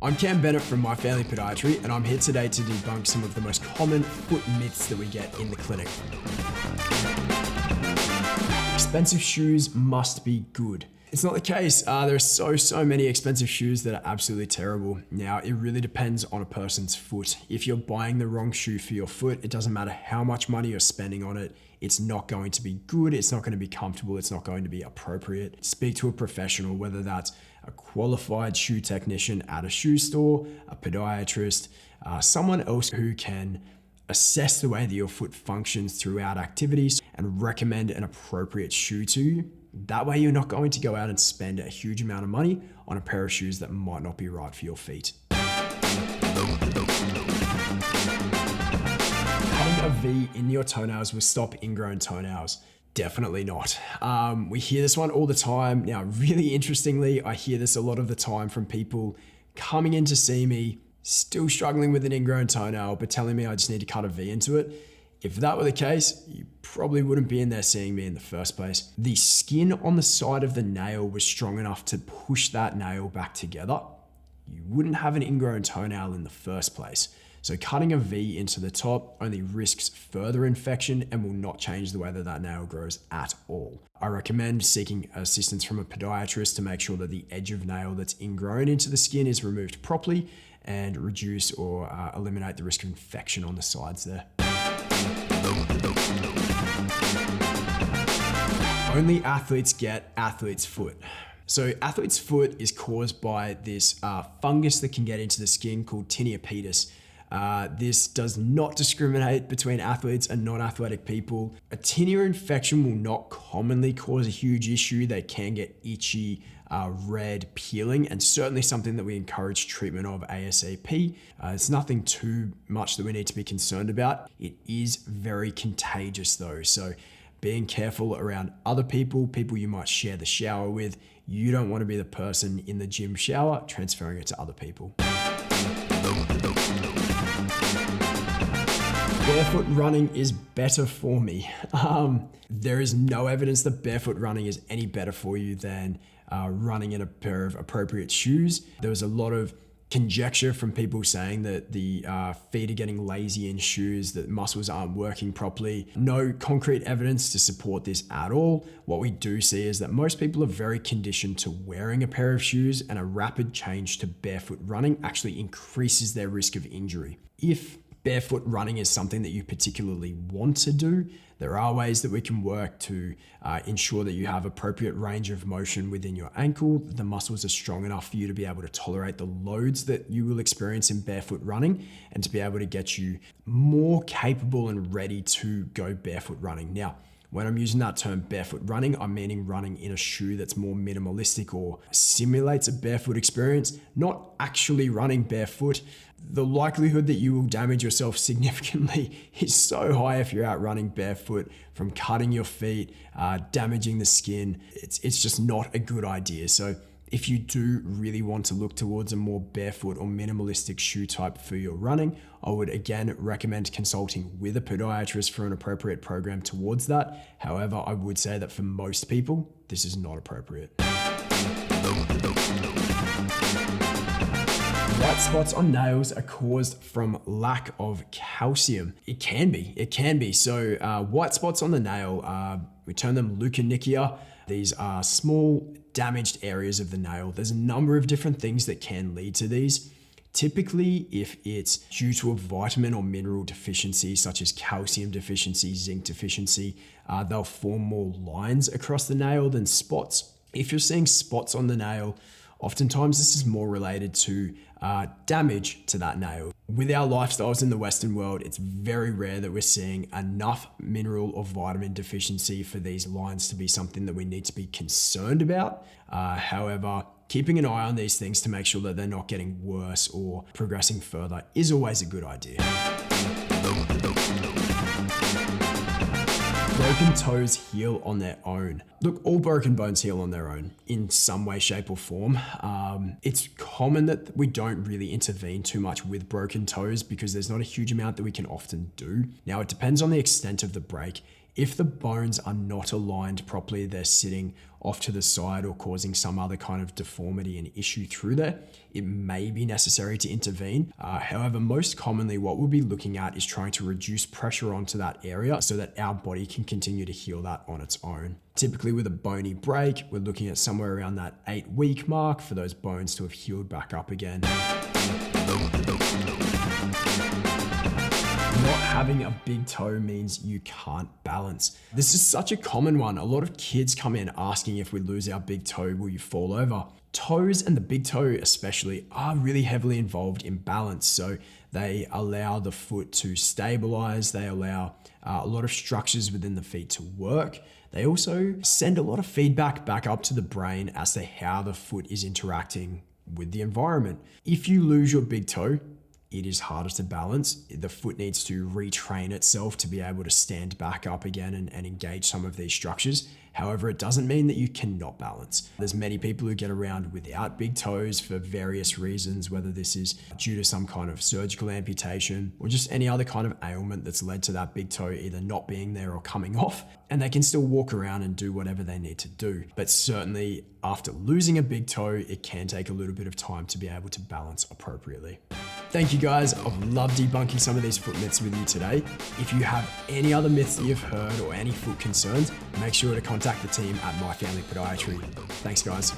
I'm Cam Bennet from My Family Podiatry, and I'm here today to debunk some of the most common foot myths that we get in the clinic. Expensive shoes must be good. It's not the case. There are so many expensive shoes that are absolutely terrible. Now, it really depends on a person's foot. If you're buying the wrong shoe for your foot, it doesn't matter how much money you're spending on it. It's not going to be good. It's not going to be comfortable. It's not going to be appropriate. Speak to a professional, whether that's a qualified shoe technician at a shoe store, a podiatrist, someone else who can assess the way that your foot functions throughout activities and recommend an appropriate shoe to you. That way you're not going to go out and spend a huge amount of money on a pair of shoes that might not be right for your feet. Cutting a V in your toenails will stop ingrown toenails. Definitely not. We hear this one all the time. Now, really interestingly, I hear this a lot of the time from people coming in to see me, still struggling with an ingrown toenail, but telling me I just need to cut a V into it. If that were the case, you probably wouldn't be in there seeing me in the first place. The skin on the side of the nail was strong enough to push that nail back together. You wouldn't have an ingrown toenail in the first place. So cutting a V into the top only risks further infection and will not change the way that that nail grows at all. I recommend seeking assistance from a podiatrist to make sure that the edge of nail that's ingrown into the skin is removed properly and reduce or eliminate the risk of infection on the sides there. Only athletes get athlete's foot. So athlete's foot is caused by this fungus that can get into the skin called tinea pedis. This does not discriminate between athletes and non-athletic people. A tinea infection will not commonly cause a huge issue. They can get itchy, red, peeling, and certainly something that we encourage treatment of ASAP. It's nothing too much that we need to be concerned about. It is very contagious though, so being careful around other people you might share the shower with. You don't want to be the person in the gym shower transferring it to other people. Barefoot running is better for me. There is no evidence that barefoot running is any better for you than running in a pair of appropriate shoes. There was a lot of conjecture from people saying that the feet are getting lazy in shoes, that muscles aren't working properly. No concrete evidence to support this at all. What we do see is that most people are very conditioned to wearing a pair of shoes, and a rapid change to barefoot running actually increases their risk of injury. If barefoot running is something that you particularly want to do, there are ways that we can work to ensure that you have appropriate range of motion within your ankle. The muscles are strong enough for you to be able to tolerate the loads that you will experience in barefoot running and to be able to get you more capable and ready to go barefoot running. Now, when I'm using that term barefoot running, I'm meaning running in a shoe that's more minimalistic or simulates a barefoot experience, not actually running barefoot. The likelihood that you will damage yourself significantly is so high if you're out running barefoot, from cutting your feet, damaging the skin. It's just not a good idea. So if you do really want to look towards a more barefoot or minimalistic shoe type for your running, I would again recommend consulting with a podiatrist for an appropriate program towards that. However, I would say that for most people, this is not appropriate. White spots on nails are caused from lack of calcium. It can be. So white spots on the nail, we term them leukonychia. These are small damaged areas of the nail. There's a number of different things that can lead to these. Typically, if it's due to a vitamin or mineral deficiency, such as calcium deficiency, zinc deficiency, they'll form more lines across the nail than spots. If you're seeing spots on the nail, oftentimes this is more related to damage to that nail. With our lifestyles in the Western world, it's very rare that we're seeing enough mineral or vitamin deficiency for these lines to be something that we need to be concerned about. However, keeping an eye on these things to make sure that they're not getting worse or progressing further is always a good idea. Broken toes heal on their own. Look, all broken bones heal on their own in some way, shape, or form. It's common that we don't really intervene too much with broken toes because there's not a huge amount that we can often do. Now, it depends on the extent of the break. If the bones are not aligned properly, they're sitting off to the side or causing some other kind of deformity and issue through there, it may be necessary to intervene. However, most commonly what we'll be looking at is trying to reduce pressure onto that area so that our body can continue to heal that on its own. Typically with a bony break, we're looking at somewhere around that 8-week mark for those bones to have healed back up again. Not having a big toe means you can't balance. This is such a common one. A lot of kids come in asking if we lose our big toe, will you fall over? Toes and the big toe especially are really heavily involved in balance. So they allow the foot to stabilize. They allow a lot of structures within the feet to work. They also send a lot of feedback back up to the brain as to how the foot is interacting with the environment. If you lose your big toe, it is harder to balance. The foot needs to retrain itself to be able to stand back up again and engage some of these structures. However, it doesn't mean that you cannot balance. There's many people who get around without big toes for various reasons, whether this is due to some kind of surgical amputation or just any other kind of ailment that's led to that big toe either not being there or coming off, and they can still walk around and do whatever they need to do. But certainly after losing a big toe, it can take a little bit of time to be able to balance appropriately. Thank you guys. I've loved debunking some of these foot myths with you today. If you have any other myths that you've heard or any foot concerns, make sure to contact the team at My Family Podiatry. Thanks guys.